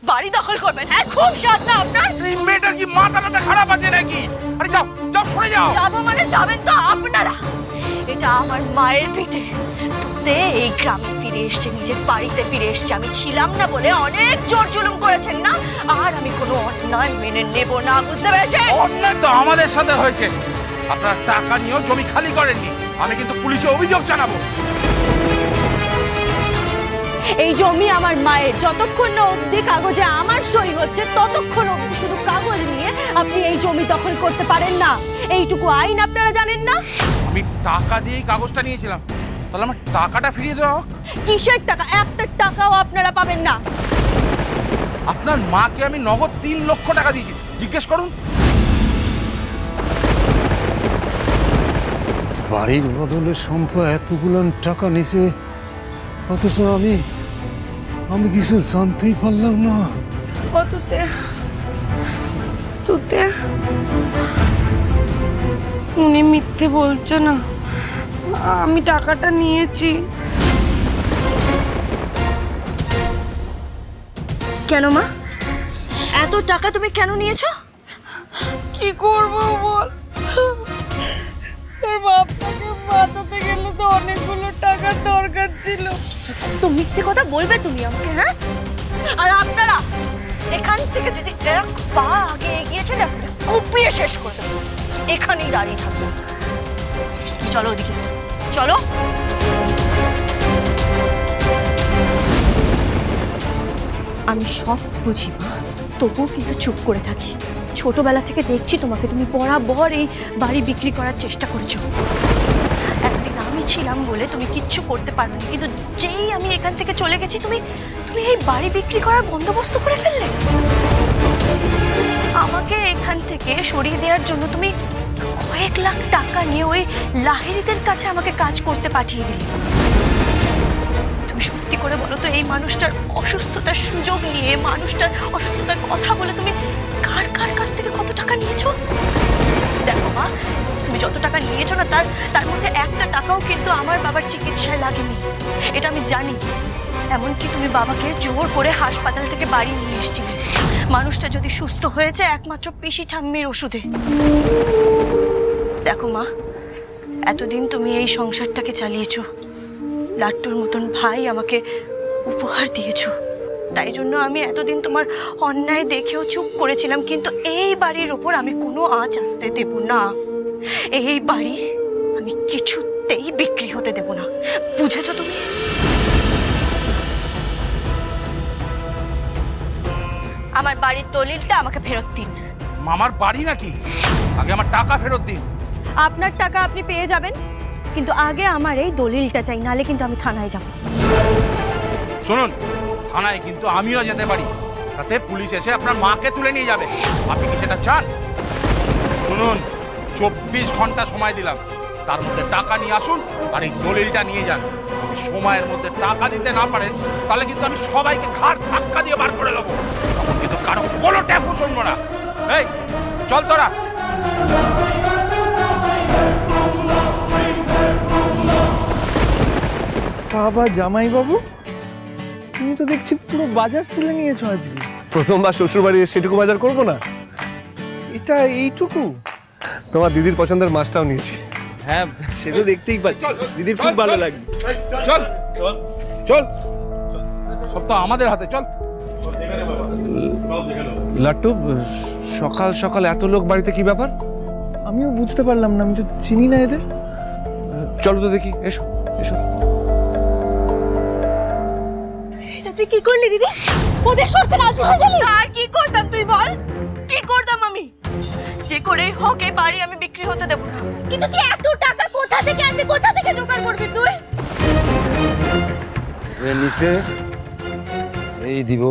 বাড়ি দখল করবেন? হ্যাঁ, খুব স্বাদ না আপনার? এই মেয়েটা কি মাথাটা খারাপ আছে নাকি? আরে যাও যাও, সরে যাও। যাবো মানে যাবেন তো আপনারা। এটা আমার মায়ের পিঠে তুতে এই গ্রামে ফিরে এসছে, নিজের বাড়িতে ফিরে এসছে। আমি ছিলাম না বলে অনেক জোর জুলুম করেছেন না, আর আমি কোনো অন্যায় মেনে নেব না, বুঝতে পেরেছেন? অন্যায় তো আমাদের সাথে হয়েছে। আপনারা টাকা নিয়েও জমি খালি করেননি। আমি কিন্তু পুলিশে অভিযোগ জানাবো। এই জমি আমার মায়ের, যতক্ষণ না অবধি কাগজে আমার সই হচ্ছে ততক্ষণ অবধি শুধু কাগজ নিয়ে আপনি এই জমি দখল করতে পারেন না। এইটুকু আইন আপনারা জানেন না? আমি টাকা দিয়েই কাগজটা নিয়েছিলাম, তাহলে আমার টাকাটা ফিরিয়ে দেওয়া হোক। কিসের টাকা? একটা টাকাও আপনারা পাবেন না। আপনার মাকে আমি নগদ 3 লক্ষ টাকা দিয়েছি, জিজ্ঞেস করুন। বাড়ির বদলে সম্পা এতগুলো টাকা নিছে, অথচ আমি কিছু জানতেই পারলাম না। কততে তুতে উনি মিথ্যে বলছে না, আমি টাকাটা নিয়েছি। কেন মা, এত টাকা তুমি কেন নিয়েছো? কি করব বল, তোর বাপটাকে বাঁচাতে গেলে তো অনেকগুলো টাকার দরকার ছিল। তো মিথ্যে কথা বলবে তুমি আমাকে? হ্যাঁ, আর আপনারা এখান থেকে যদি এক পা আগে এগিয়েছেন আপনাকে কুপিয়ে শেষ করে দেবো। এখানেই দাঁড়িয়ে থাকবো। চলো ওদিকে, চলো। আমি সব বুঝি মা, তবুও কিন্তু চুপ করে থাকি। ছোটবেলা থেকে দেখছি তোমাকে, তুমি বরাবর এই বাড়ি বিক্রি করার চেষ্টা করেছো। এতদিন আমি ছিলাম বলে তুমি কিচ্ছু করতে পারোনি, কিন্তু যেই আমি এখান থেকে চলে গেছি তুমি তুমি এই বাড়ি বিক্রি করার বন্দোবস্ত করে ফেললে। আমাকে এখান থেকে সরিয়ে দেওয়ার জন্য তুমি কয়েক লাখ টাকা নিয়ে ওই লাহিড়িদের কাছে আমাকে কাজ করতে পাঠিয়ে দিলে। তুমি সত্যি করে বলো তো, এই মানুষটার অসুস্থতার সুযোগ নিয়ে, মানুষটার অসুস্থতার কথা বলে তুমি কার কার কাছ থেকে কত টাকা নিয়েছো? দেখো মা, তুমি যত টাকা নিয়েছো না, তার মধ্যে একটা টাকাও কিন্তু আমার বাবার চিকিৎসায় লাগেনি, এটা আমি জানি। এমনকি তুমি বাবাকে জোর করে হাসপাতাল থেকে বাড়ি নিয়ে এসেছিলে। মানুষটা যদি সুস্থ হয়েছে একমাত্র পিসি ঠাম্মির ওষুধে। দেখো মা, এতদিন তুমি এই সংসারটাকে চালিয়েছো, লাট্টুর মতন ভাই আমাকে উপহার দিয়েছো। তাই জন্য আমি এতদিন তোমার অন্যায় দেখেও চুপ করেছিলাম, কিন্তু এই বাড়ির ওপর আমি কোনো আঁচ আসতে দেব না। এই বাড়ি আমি কিছুতেই বিক্রি হতে দেব না, বুঝেছো তুমি? আমার বাড়ির দলিলটা আমাকে ফেরত দিন। মামার বাড়ি নাকি? আগে আমার টাকা ফেরত দিন। আপনার টাকা আপনি পেয়ে যাবেন, কিন্তু আগে আমার এই দলিলটা চাই, নালে কিন্তু আমি থানায় যাব। শুনুন, থানায় কিন্তু আমিও যেতে পারি, তাতে পুলিশ এসে আপনার মাকে তুলে নিয়ে যাবে। আপনি কি সেটা চান? শুনুন, 24 ঘন্টা সময় দিলাম, তার মধ্যে টাকা নিয়ে আসুন আর এই দলিলটা নিয়ে যান। যদি সময়ের মধ্যে টাকা দিতে না পারেন, তাহলে কিন্তু আমি সবাইকে ঘাড় ধাক্কা দিয়ে বার করে দেবো। তখন কিন্তু কারো কোনো ট্যাপও শুনবো না। এই চল তোরা। বাবা জামাই বাবু, তুমি তো দেখছি পুরো বাজার তুলে নিয়েছো আজকে। প্রথমবার শ্বশুর বাড়ি সেটুকু বাজার করবো না? এটা এইটুকু? তোমার দিদির পছন্দের মাছটাও নিয়েছি। হ্যাঁ, সে তো দেখতেই পাচ্ছি, দিদির খুব ভালো লাগবে। চল চল চল, সব তো আমাদের হাতে। চল। লাট্টু, সকাল সকাল এত লোক বাড়িতে, কি ব্যাপার? আমিও বুঝতে পারলাম না, আমি তো চিনি না এদের। চলো তো দেখি, এসো এসো। এটা তুই কি করলি দিদি? ওদের শর্তে রাজি হয়ে গেলি? আর কি করতাম তুই বল? কি করতাম আমি? যে করেই হোক এই বাড়ি আমি বিক্রি হতে দেব না। কিন্তু তুই এত টাকা কোথা থেকে আনবি, কোথা থেকে জোগাড় করবি তুই? যে নিচে এই দিব।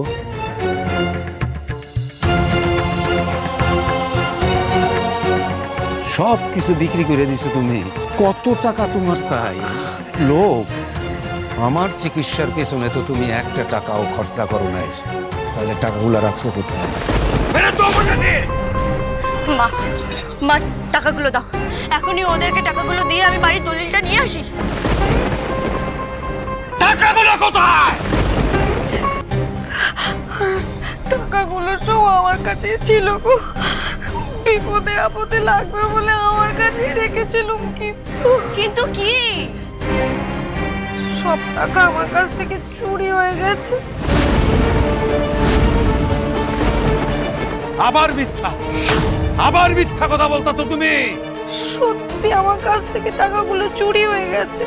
সব কিছু বিক্রি করে দিছো তুমি। কত টাকা তোমার চাই? লোক, আমার চিকিৎসার পেছনে তো তুমি একটা টাকাও খরচা করো নাই, তাহলে টাকাগুলো রাখছো কোথায়? মা, মা টাকাগুলো দাও, এখনই ওদেরকে টাকাগুলো দিয়ে আমি বাড়ির দলিলটা নিয়ে আসি। টাকাগুলো কোথায়? টাকাগুলো সব আমার কাছেই ছিল গো। বিপদে আপদে লাগবে বলে আমার কাছেই রেখেছিলাম, কিন্তু কি? সব টাকা আমার কাছ থেকে চুরি হয়ে গেছে। আবার মিথ্যা কথা বলতাছো তুমি। সত্যি আমার কাছ থেকে টাকাগুলো চুরি হয়ে গেছে।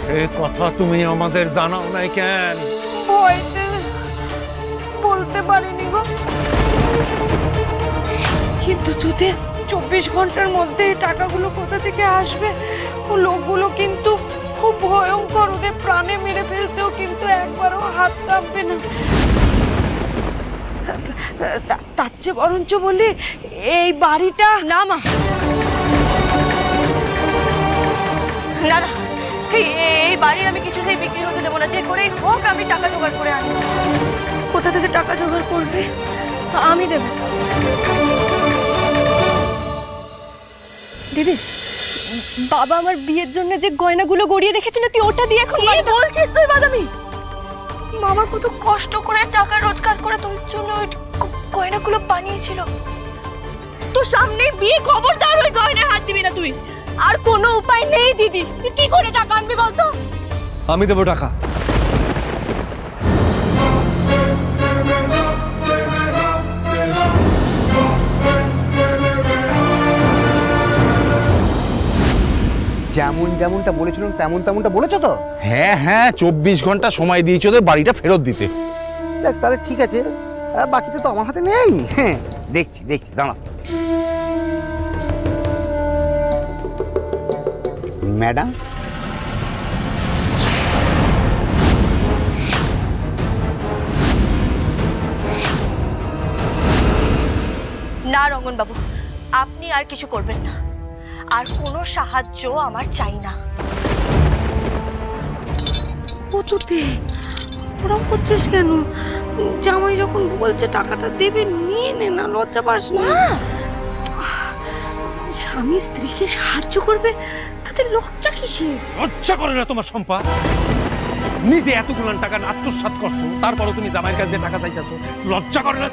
সে কথা তুমি আমাদের জানাও নাই কেন? ভয়তে বলতে পারিনি গো। কিন্তু তুতে 24 ঘন্টার মধ্যে এই টাকাগুলো কোথা থেকে আসবে, ও লোকগুলো কিন্তু খুব ভয়ঙ্কর, ওদের প্রাণে মেরে ফেলতেও কিন্তু একবারও হাত কাঁপবে না। তার চেয়ে বরঞ্চ বলি এই বাড়িটা না মা, না না, এই বাড়ি আমি কিছুতেই বিক্রি হতে দেবো না। যে করেই হোক আমি টাকা জোগাড় করে আনবো। কোথা থেকে টাকা জোগাড় করবে? আমি দেব। দিদি, বাবা আমার বিয়ের জন্য যে গয়নাগুলো গড়িয়ে রেখেছিল তুই ওটা দিয়ে এখন কি বলছিস তুই বাদামি? মামা কত কষ্ট করে টাকা রোজগার করে তোর জন্য ওই গয়নাগুলো বানিয়েছিল। তোর সামনে বিয়ে, খবরদার ওই গয়নায় হাত দিবি না তুই। আর কোনো উপায় নেই দিদি, তুই কি করে টাকা আনবি বলতো? আমি দেবো টাকা। যেমনটা বলেছিলাম তেমনটা বলেছো তো? হ্যাঁ হ্যাঁ, 24 ঘন্টা সময় দিয়েছে ওদের বাড়িটা ফেরত দিতে। দেখ তাহলে ঠিক আছে, বাকিটা তো আমার হাতে নেই। হ্যাঁ দেখছি দাঁড়া। ম্যাডাম, না রঙ্গন বাবু, আপনি আর কিছু করবেন না। আর কোনো সাহায্য আমার চাই না। ও তুতে ওরম করছিস কেন? জামাই যখন বলছে টাকাটা দেবে, নিয়ে নে না, লজ্জা পাস না। স্বামী স্ত্রীকে সাহায্য করবে, তাতে লজ্জা কিসের? লজ্জা করে না তোমার সম্পা? নিজে এতগুলো টাকা আত্মসাৎ করছো, তারপরও তুমি জামাইয়ের কাছে টাকা চাইতেছো, লজ্জা করে না?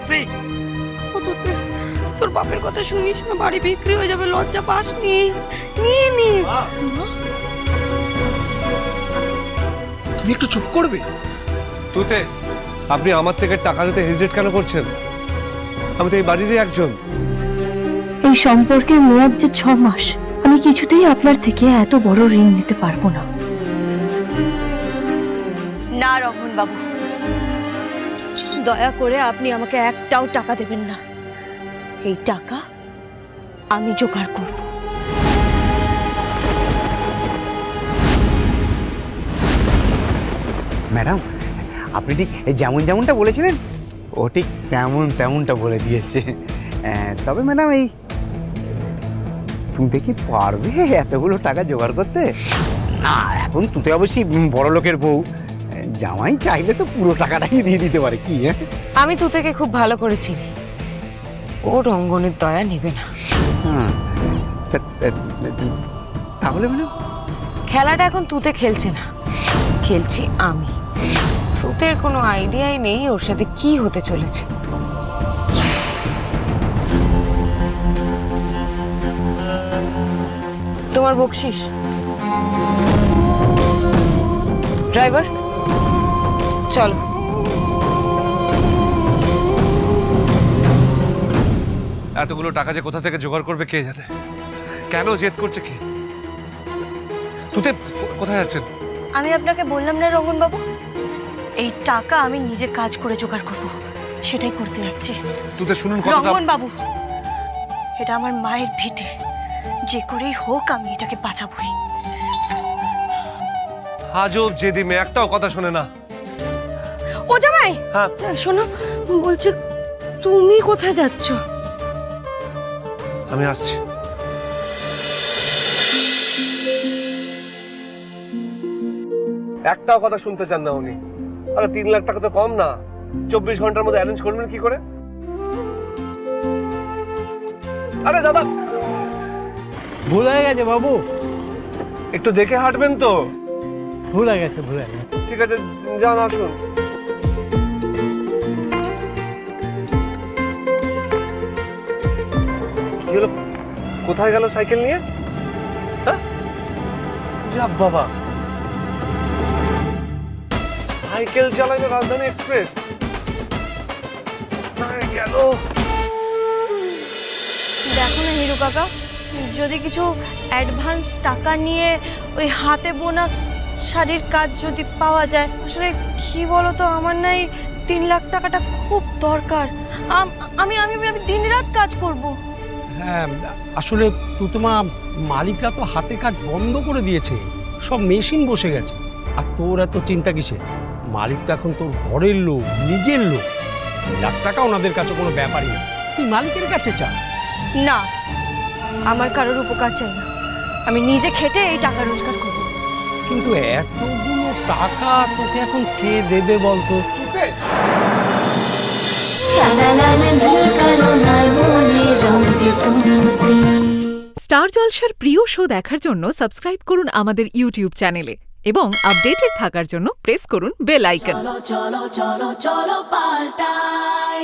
ও তুতে, তোর বাপের কথা শুনিস না, বাড়ি বিক্রি হয়ে যাবে, লজ্জা পাস নি, নিয়ে নে। তুমি একটু চুপ করবে? তুতে, আপনি আমার থেকে টাকা নিতে হেজিটেট কেন করছেন? আমি তো এই বাড়িরই একজন। এই সম্পর্কের মেয়াদ যে 6 মাস, আমি কিছুতেই আপনার থেকে এত বড় ঋণ নিতে পারবো না। না রঙ্গন বাবু, দয়া করে আপনি আমাকে একটাও টাকা দেবেন না। এই টাকা আমি জোগাড় করব। ম্যাডাম, আপনি ঠিক যেমনটা বলেছিলেন ও ঠিক তেমনটা বলে দিয়েছে। তবে ম্যাডাম, এই তুমি দেখি পারবে এতগুলো টাকা জোগাড় করতে? না, এখন তুই অবশ্যই বড় লোকের বউ, জামাই চাইলে তো পুরো টাকাটাই দিয়ে দিতে পারে। কি আমি তুতেকে খুব ভালো করে চিনি, ও রঙ্গনের দয়া নেবে না। তাহলে ম্যাডাম, খেলাটা এখন তুতে খেলছে না, খেলছি আমি। তুতের কোনো আইডিয়াই নেই ওর সাথে কি হতে চলেছে। তোমার বকশিস। ড্রাইভার চলো। এতগুলো টাকা যে কোথা থেকে জোগাড় করবে কে জানে। কেন জেদ করছে কি? তুতে কোথায় আছেন? আমি আপনাকে বললাম না রঙ্গন বাবু, এই টাকা আমি নিজে কাজ করে জোগাড় করব, সেটাই করতে যাচ্ছি। তুতে শুনুন কথাটা। রঙ্গন বাবু, এটা আমার মায়ের ভিটে, যে করেই হোক আমি এটাকে বাঁচাবই। আজব জেদি মেয়ে, একটাও কথা শোনে না। ও জামাই, হ্যাঁ শোনো, বলছে তুমি কোথায় যাচ্ছ? আমি আসছি। একটাও কথা শুনতে চান না উনি। আরে 3 লাখ টাকা তো কম না, 24 ঘন্টার মধ্যে অ্যারেঞ্জ করবেন কি করে? আরে দাদা, ভুল হয়ে গেছে বাবু, একটু দেখে হাঁটবেন তো। ভুল হয়ে গেছে। ঠিক আছে, যান আসুন। কোথায় গেল সাইকেল নিয়ে? হ্যাঁ যা বাবা, সাইকেল চালাইলো রাজধানী এক্সপ্রেস, গেল। দেখো না হিরু কাকা, যদি কিছু অ্যাডভান্স টাকা নিয়ে ওই হাতে বোনা শাড়ির কাজ যদি পাওয়া যায়, আসলে কি বলো তো, আমার না এই 3 লাখ টাকাটা খুব দরকার। আমি আমি আমি দিনরাত কাজ করব। হ্যাঁ, আসলে তুতমা মালিকরা তো হাতে কাজ বন্ধ করে দিয়েছে, সব মেশিন বসে গেছে। আর তোর এত চিন্তা কিসে? মালিক তো এখন তোর ঘরের লোক, নিজের লোক। 3 লাখ টাকা ওনাদের কাছে কোনো ব্যাপারই না, তুই মালিকের কাছে চা। না, আমার কারোর উপকার চাই না, আমি নিজে খেটে এই টাকা রোজগার করব। কিন্তু এতগুলো টাকা তোকে এখন কে দেবে বলতো? স্টার জলসার প্রিয় শো দেখার জন্য সাবস্ক্রাইব করুন আমাদের ইউটিউব চ্যানেলে এবং আপডেটেড থাকার জন্য প্রেস করুন বেল আইকন। চলো চলো চলো চলো পাল্টাই।